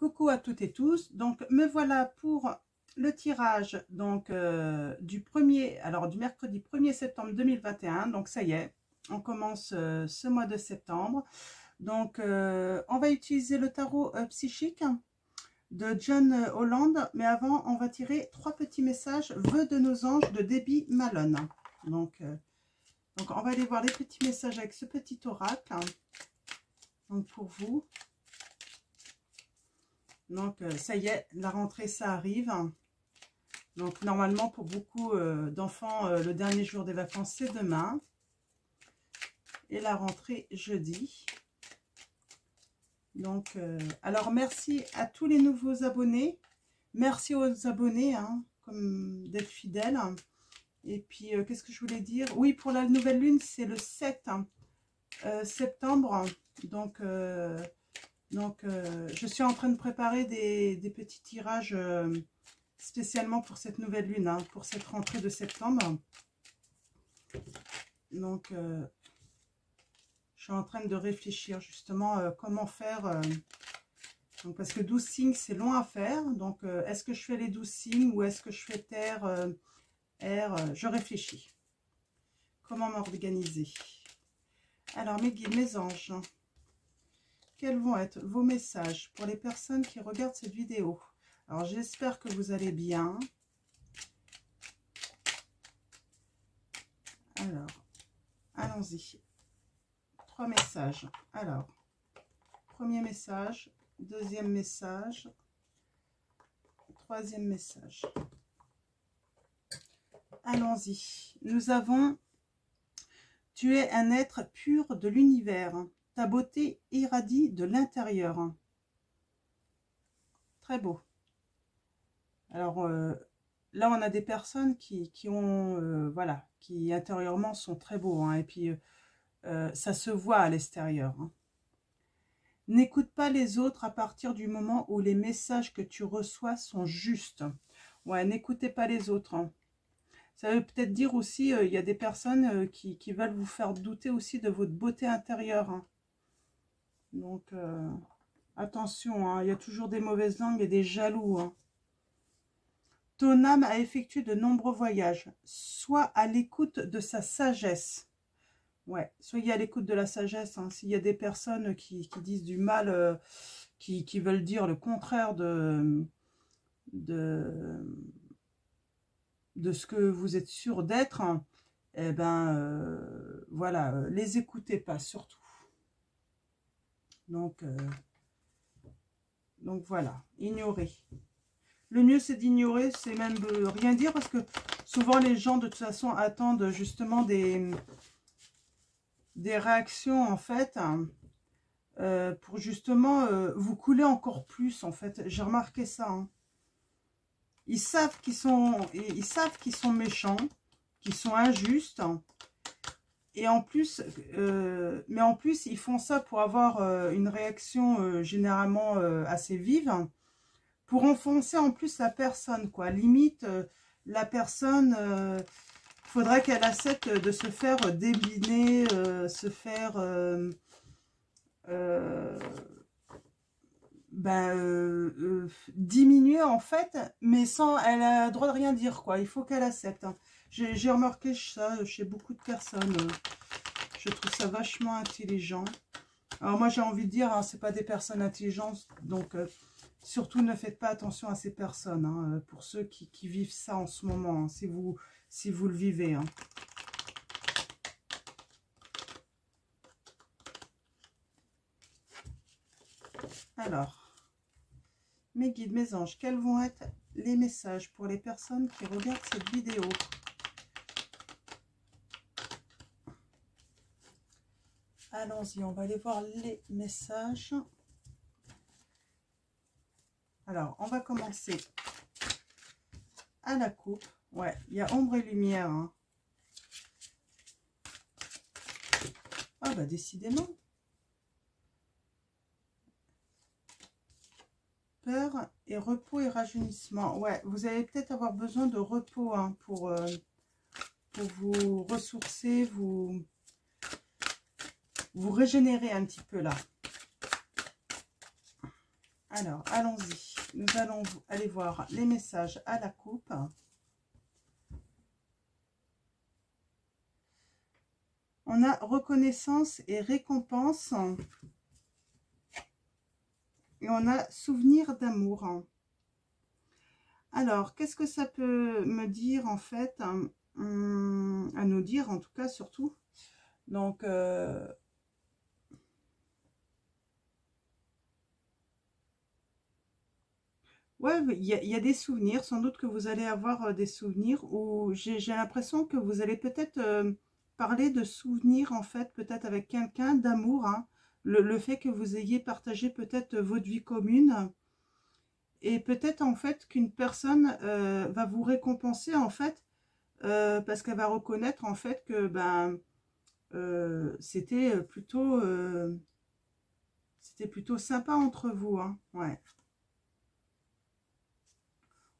Coucou à toutes et tous. Donc me voilà pour le tirage donc du mercredi 1er septembre 2021. Donc ça y est, on commence ce mois de septembre. Donc on va utiliser le tarot psychique de John Holland, mais avant on va tirer 3 petits messages vœux de nos anges de Debbie Malone. Donc on va aller voir les petits messages avec ce petit oracle. Donc pour vous. Donc ça y est, la rentrée ça arrive. Donc normalement pour beaucoup d'enfants, le dernier jour des vacances c'est demain. Et la rentrée jeudi. Donc alors merci à tous les nouveaux abonnés. Merci aux abonnés comme d'être fidèles. Et puis qu'est-ce que je voulais dire? Oui, pour la nouvelle lune c'est le 7 septembre. Donc je suis en train de préparer des petits tirages spécialement pour cette nouvelle lune, pour cette rentrée de septembre. Donc, je suis en train de réfléchir justement comment faire. Donc, parce que 12 signes, c'est long à faire. Donc, est-ce que je fais les 12 signes ou est-ce que je fais terre, air? Je réfléchis. Comment m'organiser? Alors, mes guides, mes anges. Quels vont être vos messages pour les personnes qui regardent cette vidéo? Alors, j'espère que vous allez bien. Alors, allons-y. 3 messages. Alors, premier message, deuxième message, troisième message. Allons-y. Nous avons « Tu es un être pur de l'univers. Ta beauté irradie de l'intérieur. » Très beau. Alors là, on a des personnes qui ont, voilà, qui intérieurement sont très beaux. Et puis, ça se voit à l'extérieur. N'écoute pas les autres à partir du moment où les messages que tu reçois sont justes. Ouais, n'écoutez pas les autres. Ça veut peut-être dire aussi, il y a des personnes qui veulent vous faire douter aussi de votre beauté intérieure. Donc, attention, il y a toujours des mauvaises langues et des jaloux. Ton âme a effectué de nombreux voyages. Sois à l'écoute de sa sagesse. Ouais, soyez à l'écoute de la sagesse. S'il y a des personnes qui disent du mal, qui veulent dire le contraire de ce que vous êtes sûr d'être, eh ben, voilà, les écoutez pas surtout. Donc voilà, ignorez. Le mieux, c'est d'ignorer, c'est même de rien dire, parce que souvent, les gens, de toute façon, attendent justement des réactions, en fait, pour justement vous couler encore plus, en fait. J'ai remarqué ça. Ils savent qu'ils sont méchants, qu'ils sont injustes, et en plus, mais en plus, ils font ça pour avoir une réaction généralement assez vive, pour enfoncer en plus la personne, quoi. Limite, la personne, faudrait qu'elle accepte de se faire débiner, se faire diminuer, en fait, mais sans, elle a le droit de rien dire, quoi. Il faut qu'elle accepte. J'ai remarqué ça chez beaucoup de personnes. Je trouve ça vachement intelligent. Alors moi, j'ai envie de dire, c'est pas des personnes intelligentes, donc... surtout, ne faites pas attention à ces personnes, pour ceux qui vivent ça en ce moment, si vous le vivez. Alors, mes guides, mes anges, quels vont être les messages pour les personnes qui regardent cette vidéo? Allons-y, on va aller voir les messages. Alors, on va commencer à la coupe. Ouais, il y a ombre et lumière. Ah bah décidément. Peur et repos et rajeunissement. Ouais, vous allez peut-être avoir besoin de repos pour vous ressourcer, vous régénérer un petit peu là. Alors, allons-y. Nous allons aller voir les messages à la coupe. On a reconnaissance et récompense. Et on a souvenir d'amour. Alors, qu'est-ce que ça peut me dire en fait, à nous dire en tout cas surtout. Donc, ouais, il y a des souvenirs, sans doute que vous allez avoir des souvenirs où j'ai l'impression que vous allez peut-être parler de souvenirs en fait, peut-être avec quelqu'un, d'amour, hein. Le fait que vous ayez partagé peut-être votre vie commune et peut-être en fait qu'une personne va vous récompenser en fait parce qu'elle va reconnaître en fait que ben c'était plutôt sympa entre vous, hein. Ouais.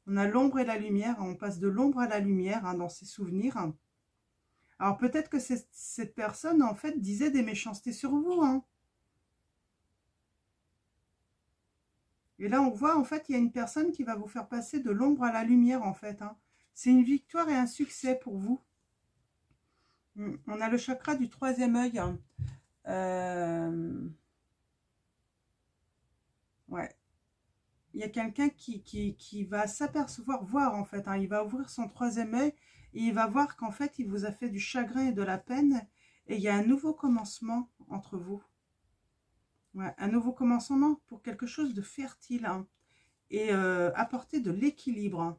On a l'ombre et la lumière, on passe de l'ombre à la lumière hein, dans ses souvenirs. Alors peut-être que cette personne en fait disait des méchancetés sur vous, hein. Et là on voit en fait il y a une personne qui va vous faire passer de l'ombre à la lumière en fait, hein. C'est une victoire et un succès pour vous. On a le chakra du troisième œil. Hein. Ouais. Il y a quelqu'un qui va s'apercevoir, voir en fait, hein, il va ouvrir son troisième œil et il va voir qu'en fait, il vous a fait du chagrin et de la peine et il y a un nouveau commencement entre vous. Ouais, un nouveau commencement pour quelque chose de fertile hein, et apporter de l'équilibre. Hein.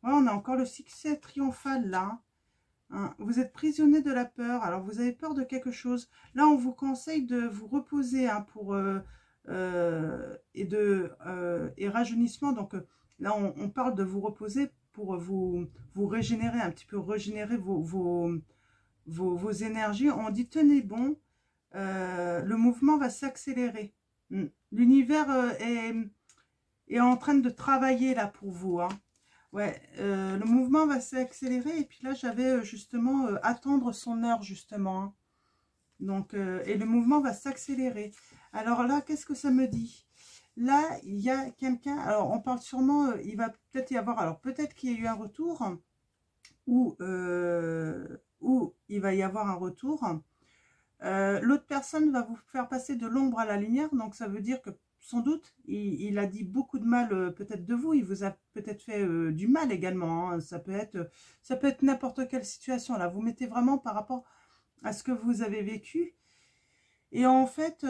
Ouais, on a encore le succès triomphal là. Hein. Hein, vous êtes prisonnier de la peur, alors vous avez peur de quelque chose. Là, on vous conseille de vous reposer hein, pour et rajeunissement. Donc là, on parle de vous reposer pour vous régénérer un petit peu, régénérer vos énergies. On dit tenez bon, le mouvement va s'accélérer. L'univers est en train de travailler là pour vous. Hein. Ouais, le mouvement va s'accélérer et puis là j'avais justement attendre son heure justement. Hein. Donc et le mouvement va s'accélérer. Alors là, qu'est-ce que ça me dit? Là, il y a quelqu'un. Alors on parle sûrement, il va peut-être y avoir. Alors peut-être qu'il y a eu un retour ou il va y avoir un retour. L'autre personne va vous faire passer de l'ombre à la lumière. Donc ça veut dire que sans doute, il a dit beaucoup de mal peut-être de vous, il vous a peut-être fait du mal également, hein. Ça peut être n'importe quelle situation, là, vous mettez vraiment par rapport à ce que vous avez vécu, et en fait,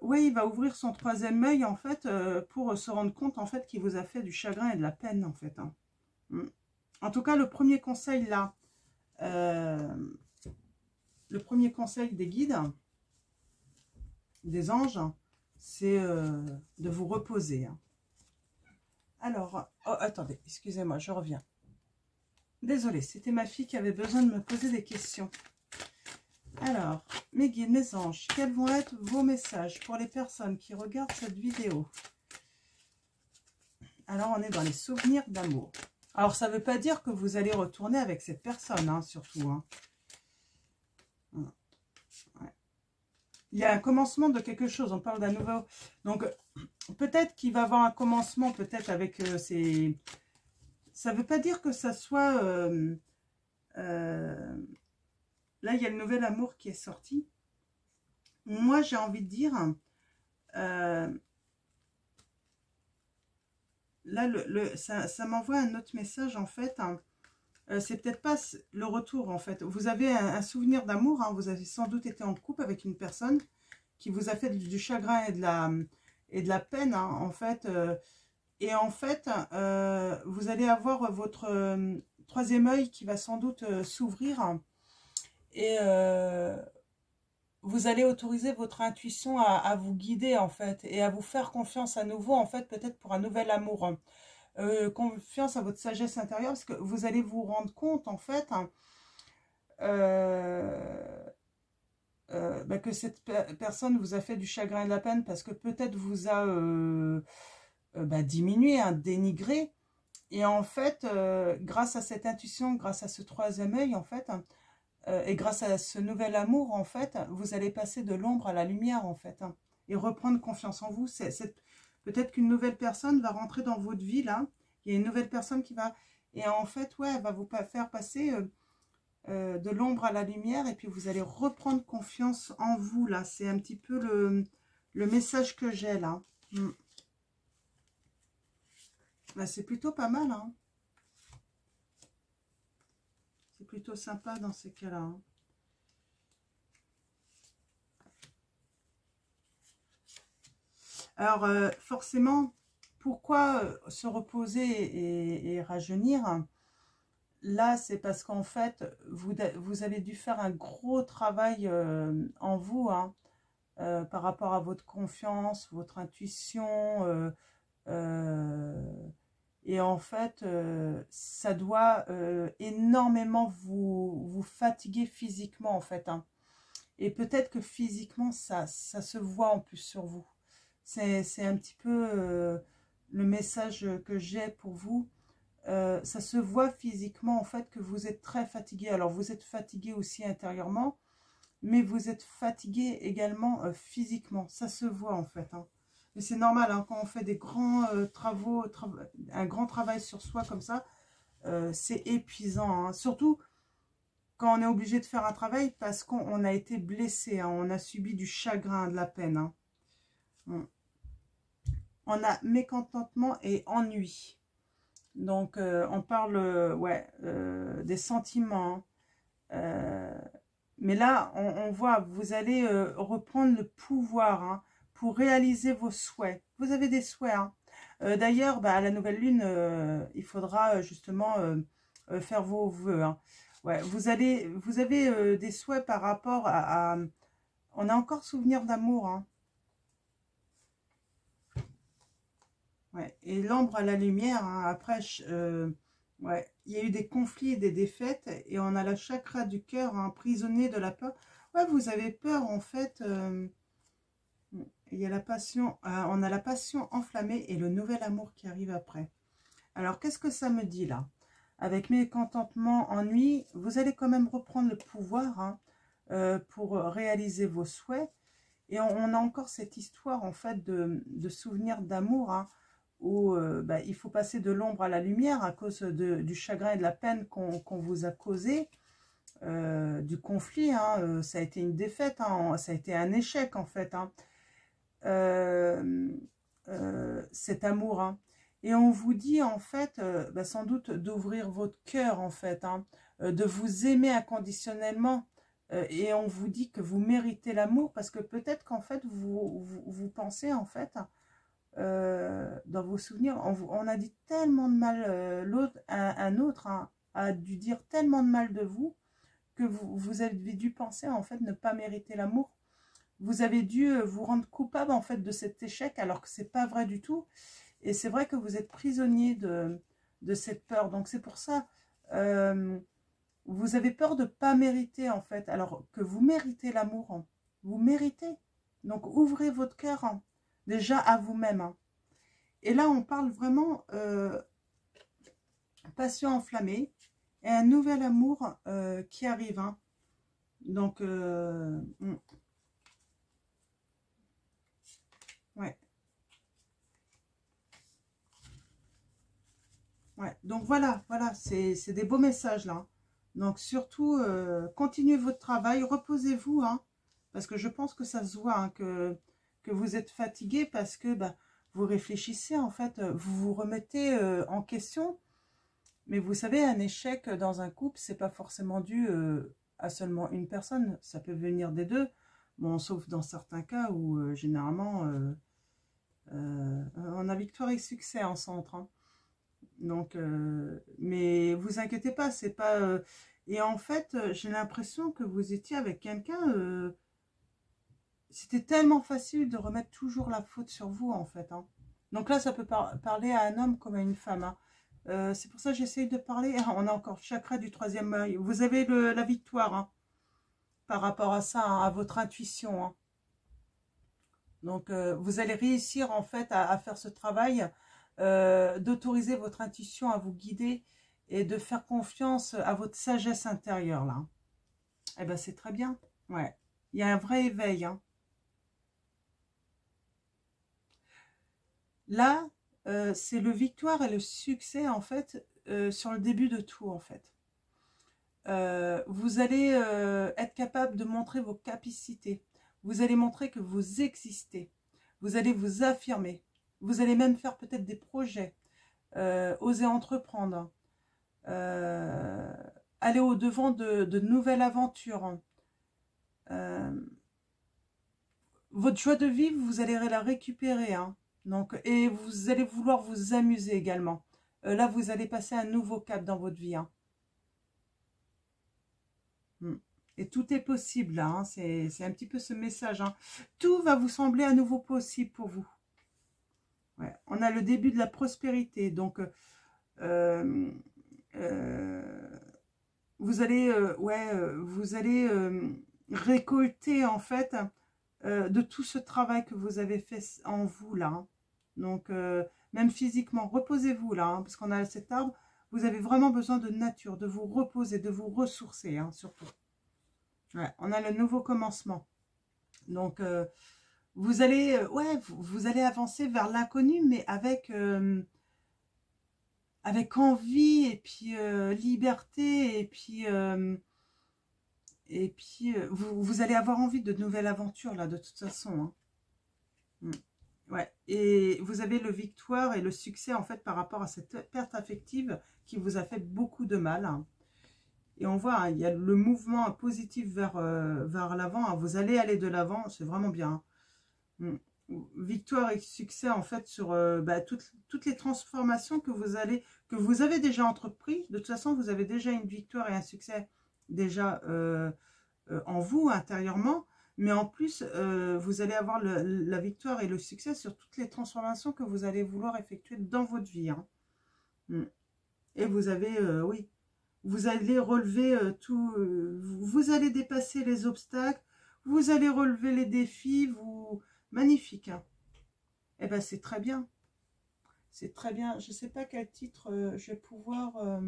oui, il va ouvrir son troisième œil, en fait, pour se rendre compte, en fait, qu'il vous a fait du chagrin et de la peine, en fait. Hein. En tout cas, le premier conseil, là, le premier conseil des guides, des anges, c'est de vous reposer. Hein. Alors, oh, attendez, excusez-moi, je reviens. Désolée, c'était ma fille qui avait besoin de me poser des questions. Alors, mes guides, mes anges, quels vont être vos messages pour les personnes qui regardent cette vidéo? Alors, on est dans les souvenirs d'amour. Alors, ça ne veut pas dire que vous allez retourner avec cette personne, hein, surtout. Hein. Il y a un commencement de quelque chose, on parle d'un nouveau... Donc, peut-être qu'il va y avoir un commencement, peut-être avec ces... Ça ne veut pas dire que ça soit... Là, il y a le nouvel amour qui est sorti. Moi, j'ai envie de dire... là, ça m'envoie un autre message, en fait. Hein. C'est peut-être pas le retour, en fait. Vous avez un souvenir d'amour. Hein. Vous avez sans doute été en couple avec une personne qui vous a fait du chagrin et de la peine, hein, en fait. Et en fait, vous allez avoir votre troisième œil qui va sans doute s'ouvrir. Et vous allez autoriser votre intuition à vous guider, en fait. Et à vous faire confiance à nouveau, en fait, peut-être pour un nouvel amour. Hein. Confiance à votre sagesse intérieure, parce que vous allez vous rendre compte, en fait, hein, que cette personne vous a fait du chagrin et de la peine, parce que peut-être vous a diminué, hein, dénigré, et en fait, grâce à cette intuition, grâce à ce troisième œil, en fait, Et grâce à ce nouvel amour, en fait, vous allez passer de l'ombre à la lumière, en fait, hein, et reprendre confiance en vous. Peut-être qu'une nouvelle personne va rentrer dans votre vie, là. Il y a une nouvelle personne qui va... Et en fait, ouais, elle va vous faire passer de l'ombre à la lumière, et puis vous allez reprendre confiance en vous, là. C'est un petit peu le message que j'ai, là. Bah, c'est plutôt pas mal, hein. C'est plutôt sympa dans ces cas-là, hein. Alors, forcément, pourquoi se reposer et rajeunir? Là, c'est parce qu'en fait, vous avez dû faire un gros travail en vous, hein, par rapport à votre confiance, votre intuition. Et en fait, ça doit énormément vous fatiguer physiquement, en fait, hein. Et peut-être que physiquement, ça se voit en plus sur vous. C'est un petit peu le message que j'ai pour vous. Ça se voit physiquement, en fait, que vous êtes très fatigué. Alors, vous êtes fatigué aussi intérieurement, mais vous êtes fatigué également physiquement. Ça se voit, en fait, hein. Mais c'est normal, hein, quand on fait des grands travaux, un grand travail sur soi comme ça, c'est épuisant, hein. Surtout quand on est obligé de faire un travail parce qu'on a été blessé, hein, on a subi du chagrin, de la peine, hein. On a mécontentement et ennui. Donc, on parle ouais, des sentiments. Mais là, on voit, vous allez reprendre le pouvoir, hein, pour réaliser vos souhaits. Vous avez des souhaits, hein. D'ailleurs, bah, à la nouvelle lune, il faudra justement faire vos vœux, hein. Ouais, vous avez des souhaits par rapport on a encore souvenir d'amour, hein. Ouais. Et l'ombre à la lumière, hein, après, ouais, il y a eu des conflits et des défaites, et on a la chakra du cœur, hein, emprisonné de la peur. Ouais, vous avez peur, en fait. Il y a la passion, on a la passion enflammée et le nouvel amour qui arrive après. Alors, qu'est-ce que ça me dit là? Avec mécontentement, ennui, vous allez quand même reprendre le pouvoir, hein, pour réaliser vos souhaits. Et on a encore cette histoire, en fait, de souvenirs d'amour, hein, où bah, il faut passer de l'ombre à la lumière à cause du chagrin et de la peine qu'on vous a causé, du conflit, hein, ça a été une défaite, hein, ça a été un échec, en fait, hein, cet amour, hein. Et on vous dit, en fait, bah, sans doute d'ouvrir votre cœur, en fait, hein, de vous aimer inconditionnellement. Et on vous dit que vous méritez l'amour, parce que peut-être qu'en fait, vous pensez, en fait, dans vos souvenirs, on a dit tellement de mal, un autre, hein, a dû dire tellement de mal de vous, que vous avez dû penser, en fait, ne pas mériter l'amour. Vous avez dû vous rendre coupable, en fait, de cet échec, alors que c'est pas vrai du tout. Et c'est vrai que vous êtes prisonnier de cette peur. Donc c'est pour ça, vous avez peur de ne pas mériter, en fait, alors que vous méritez l'amour, hein. Vous méritez. Donc ouvrez votre cœur, hein, déjà à vous-même, hein. Et là, on parle vraiment passion enflammée et un nouvel amour qui arrive, hein. Donc, ouais. Ouais. Donc voilà, c'est des beaux messages là. Donc surtout, continuez votre travail, reposez-vous, hein, parce que je pense que ça se voit, hein, que vous êtes fatigué parce que bah, vous réfléchissez, en fait, vous vous remettez en question. Mais vous savez, un échec dans un couple, c'est pas forcément dû à seulement une personne. Ça peut venir des deux. Bon, sauf dans certains cas où généralement on a victoire et succès en centre, hein. Donc, mais vous inquiétez pas, c'est pas. Et en fait, j'ai l'impression que vous étiez avec quelqu'un. C'était tellement facile de remettre toujours la faute sur vous, en fait, hein. Donc là, ça peut parler à un homme comme à une femme, hein. C'est pour ça que j'essaye de parler. Ah, on a encore le chakra du troisième œil. Vous avez la victoire, hein, par rapport à ça, hein, à votre intuition, hein. Donc, vous allez réussir, en fait, à faire ce travail, d'autoriser votre intuition à vous guider et de faire confiance à votre sagesse intérieure, là. Eh ben, c'est très bien. Ouais. Il y a un vrai éveil, hein. Là, c'est le victoire et le succès, en fait, sur le début de tout, en fait. Vous allez être capable de montrer vos capacités. Vous allez montrer que vous existez. Vous allez vous affirmer. Vous allez même faire peut-être des projets. Oser entreprendre. Aller au-devant de nouvelles aventures. Votre joie de vivre, vous allez la récupérer, hein. Donc, et vous allez vouloir vous amuser également. Là, vous allez passer un nouveau cap dans votre vie, hein. Et tout est possible, là, hein. C'est un petit peu ce message, hein. Tout va vous sembler à nouveau possible pour vous. Ouais. On a le début de la prospérité. Donc, vous allez, vous allez récolter, en fait, de tout ce travail que vous avez fait en vous, là, hein. Donc, même physiquement, reposez-vous, là, hein, parce qu'on a cet arbre. Vous avez vraiment besoin de nature, de vous reposer, de vous ressourcer, hein, surtout. Ouais, on a le nouveau commencement. Donc, vous allez, vous allez avancer vers l'inconnu, mais avec envie, et puis liberté, et puis vous allez avoir envie de nouvelles aventures, là, de toute façon, hein. Ouais, et vous avez le victoire et le succès, en fait, par rapport à cette perte affective qui vous a fait beaucoup de mal, hein. Et on voit, hein, il y a le mouvement positif vers l'avant, hein. Vous allez aller de l'avant, c'est vraiment bien, hein. Victoire et succès, en fait, sur toutes les transformations que vous avez déjà entrepris. De toute façon, vous avez déjà une victoire et un succès déjà en vous, intérieurement. Mais en plus, vous allez avoir la victoire et le succès sur toutes les transformations que vous allez vouloir effectuer dans votre vie, hein. Et vous avez, oui, vous allez relever vous allez dépasser les obstacles, vous allez relever les défis, magnifique, hein. Eh ben, c'est très bien. C'est très bien. Je ne sais pas quel titre je vais pouvoir...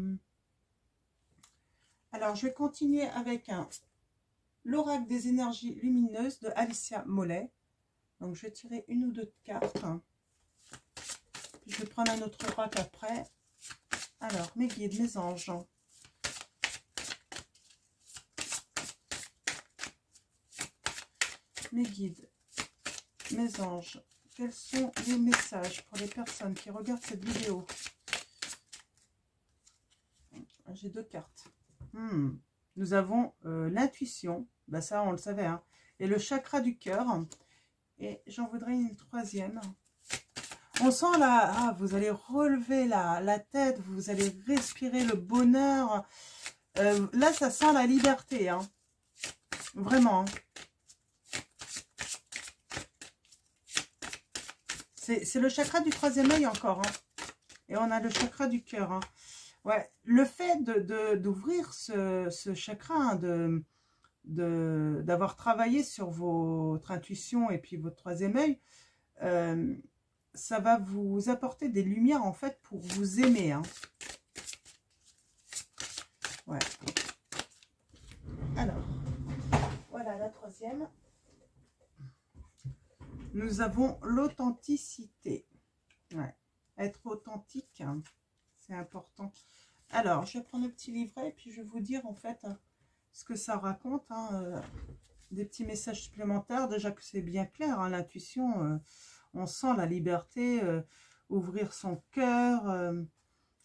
Alors, je vais continuer avec l'oracle des énergies lumineuses de Alicia Mollet. Donc, je vais tirer une ou deux cartes. Puis, je vais prendre un autre oracle après. Alors, mes guides, mes anges. Mes guides, mes anges. Quels sont les messages pour les personnes qui regardent cette vidéo? J'ai deux cartes. Nous avons l'intuition. Ben ça, on le savait, hein. Et le chakra du cœur. Et j'en voudrais une troisième. On sent là, ah, vous allez relever la tête, vous allez respirer le bonheur. Là, ça sent la liberté, hein. Vraiment, hein. C'est le chakra du troisième œil encore, hein. Et on a le chakra du cœur, hein. Ouais, le fait d'ouvrir ce chakra, hein, d'avoir travaillé sur votre intuition et puis votre troisième œil, ça va vous apporter des lumières, en fait, pour vous aimer, hein. Ouais. Alors, voilà la troisième. Nous avons l'authenticité. Ouais. Être authentique, hein, c'est important. Alors, je vais prendre le petit livret et puis je vais vous dire, en fait, ce que ça raconte, hein, des petits messages supplémentaires. Déjà que c'est bien clair, hein, l'intuition, on sent la liberté, ouvrir son cœur,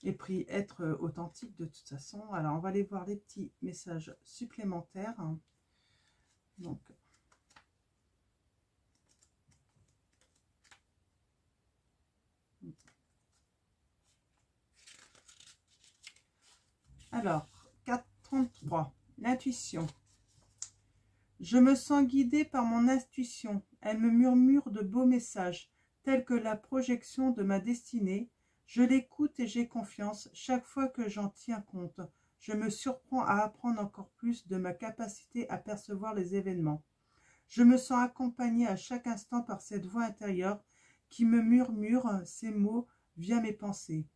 et puis être authentique de toute façon. Alors, on va aller voir les petits messages supplémentaires, hein. Donc, alors, 433, l'intuition. Je me sens guidée par mon intuition. Elle me murmure de beaux messages, tels que la projection de ma destinée. Je l'écoute et j'ai confiance. Chaque fois que j'en tiens compte, je me surprends à apprendre encore plus de ma capacité à percevoir les événements. Je me sens accompagnée à chaque instant par cette voix intérieure qui me murmure ces mots via mes pensées.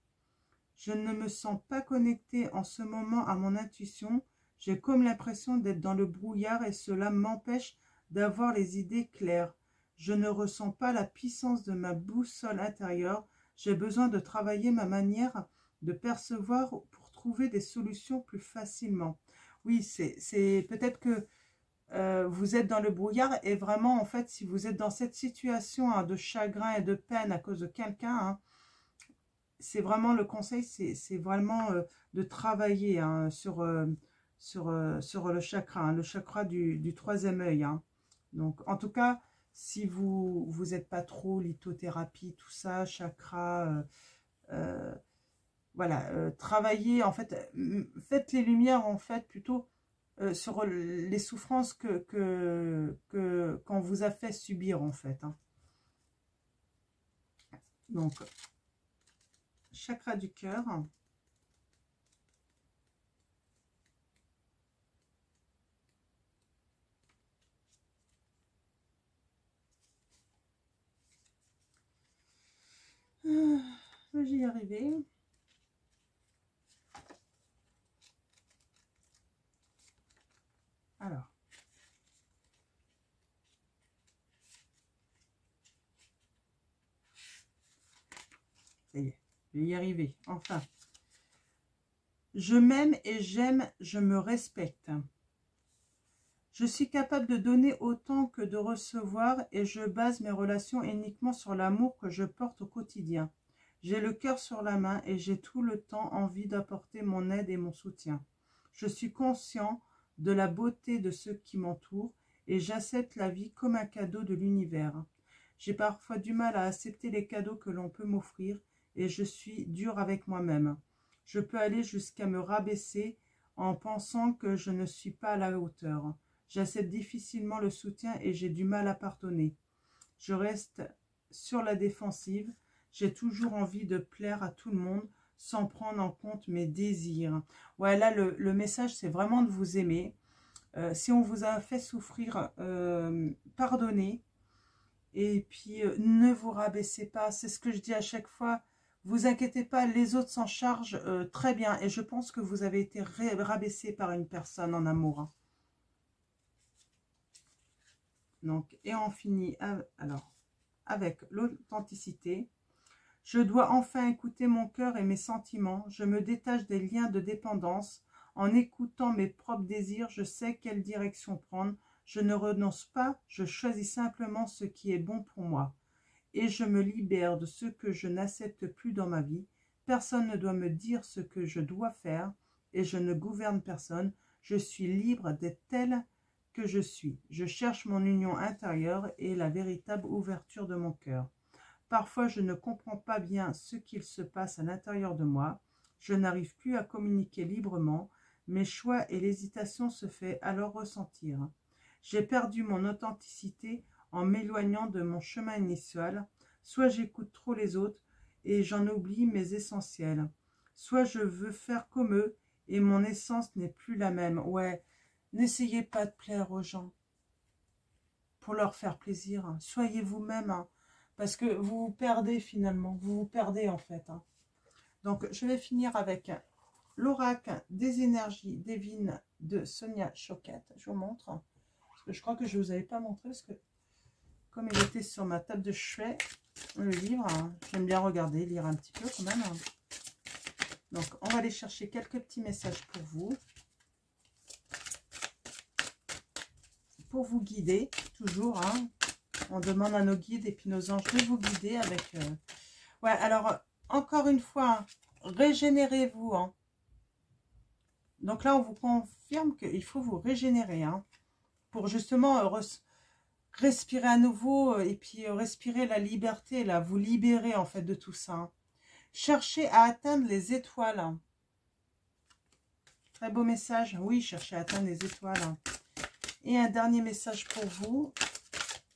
Je ne me sens pas connectée en ce moment à mon intuition. J'ai comme l'impression d'être dans le brouillard et cela m'empêche d'avoir les idées claires. Je ne ressens pas la puissance de ma boussole intérieure. J'ai besoin de travailler ma manière de percevoir pour trouver des solutions plus facilement. Oui, c'est peut-être que vous êtes dans le brouillard et vraiment, en fait, si vous êtes dans cette situation hein, de chagrin et de peine à cause de quelqu'un, hein, c'est vraiment le conseil, c'est vraiment de travailler hein, sur le chakra, hein, le chakra du troisième œil. Hein. Donc, en tout cas, si vous n'êtes pas trop lithothérapie, tout ça, chakra, voilà, travaillez, en fait, faites les lumières, en fait, plutôt sur les souffrances qu'on vous a fait subir, en fait. Hein. Donc, chakra du cœur. Je vais y arriver. Alors. Ça y est, je vais y arriver, enfin. Je m'aime et j'aime, je me respecte. Je suis capable de donner autant que de recevoir et je base mes relations uniquement sur l'amour que je porte au quotidien. J'ai le cœur sur la main et j'ai tout le temps envie d'apporter mon aide et mon soutien. Je suis conscient de la beauté de ceux qui m'entourent et j'accepte la vie comme un cadeau de l'univers. J'ai parfois du mal à accepter les cadeaux que l'on peut m'offrir et je suis dur avec moi-même. Je peux aller jusqu'à me rabaisser en pensant que je ne suis pas à la hauteur. J'accepte difficilement le soutien et j'ai du mal à pardonner. Je reste sur la défensive. J'ai toujours envie de plaire à tout le monde sans prendre en compte mes désirs. Ouais, là, le message, c'est vraiment de vous aimer. Si on vous a fait souffrir, pardonnez. Et puis, ne vous rabaissez pas. C'est ce que je dis à chaque fois. Vous inquiétez pas, les autres s'en chargent très bien. Et je pense que vous avez été rabaissé par une personne en amour. Hein. Donc, et on finit alors, avec l'authenticité. Je dois enfin écouter mon cœur et mes sentiments. Je me détache des liens de dépendance. En écoutant mes propres désirs, je sais quelle direction prendre. Je ne renonce pas, je choisis simplement ce qui est bon pour moi. Et je me libère de ce que je n'accepte plus dans ma vie. Personne ne doit me dire ce que je dois faire et je ne gouverne personne. Je suis libre d'être tel que je suis. Je cherche mon union intérieure et la véritable ouverture de mon cœur. Parfois, je ne comprends pas bien ce qu'il se passe à l'intérieur de moi. Je n'arrive plus à communiquer librement. Mes choix et l'hésitation se font alors ressentir. J'ai perdu mon authenticité en m'éloignant de mon chemin initial. Soit j'écoute trop les autres et j'en oublie mes essentiels. Soit je veux faire comme eux et mon essence n'est plus la même. Ouais, n'essayez pas de plaire aux gens pour leur faire plaisir. Hein. Soyez vous-même, hein, parce que vous vous perdez finalement. Vous vous perdez en fait. Hein. Donc, je vais finir avec l'oracle des énergies divines de Sonia Choquette. Je vous montre. Parce que je crois que je ne vous avais pas montré parce que comme il était sur ma table de chevet, le livre, hein, j'aime bien regarder, lire un petit peu quand même. Hein. Donc, on va aller chercher quelques petits messages pour vous. Pour vous guider, toujours. Hein. On demande à nos guides et puis nos anges de vous guider avec... Ouais, alors, encore une fois, hein, régénérez-vous. Hein. Donc là, on vous confirme qu'il faut vous régénérer. Hein, pour justement respirer à nouveau et puis respirer la liberté, là, vous libérer en fait de tout ça. Hein. Cherchez à atteindre les étoiles. Hein. Très beau message. Oui, cherchez à atteindre les étoiles. Hein. Et un dernier message pour vous.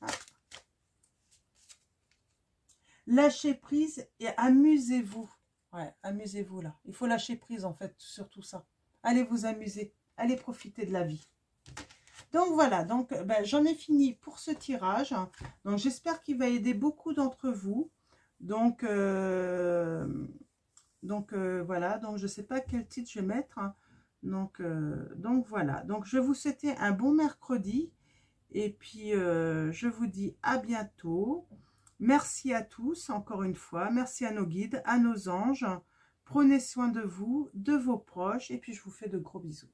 Ah. Lâchez prise et amusez-vous. Ouais, amusez-vous là. Il faut lâcher prise en fait sur tout ça. Allez vous amuser. Allez profiter de la vie. Donc voilà, donc ben, j'en ai fini pour ce tirage. Donc j'espère qu'il va aider beaucoup d'entre vous. Donc, voilà, donc je ne sais pas quel titre je vais mettre. Hein. Donc voilà. Donc je vais vous souhaiter un bon mercredi. Et puis je vous dis à bientôt. Merci à tous, encore une fois. Merci à nos guides, à nos anges. Prenez soin de vous, de vos proches. Et puis je vous fais de gros bisous.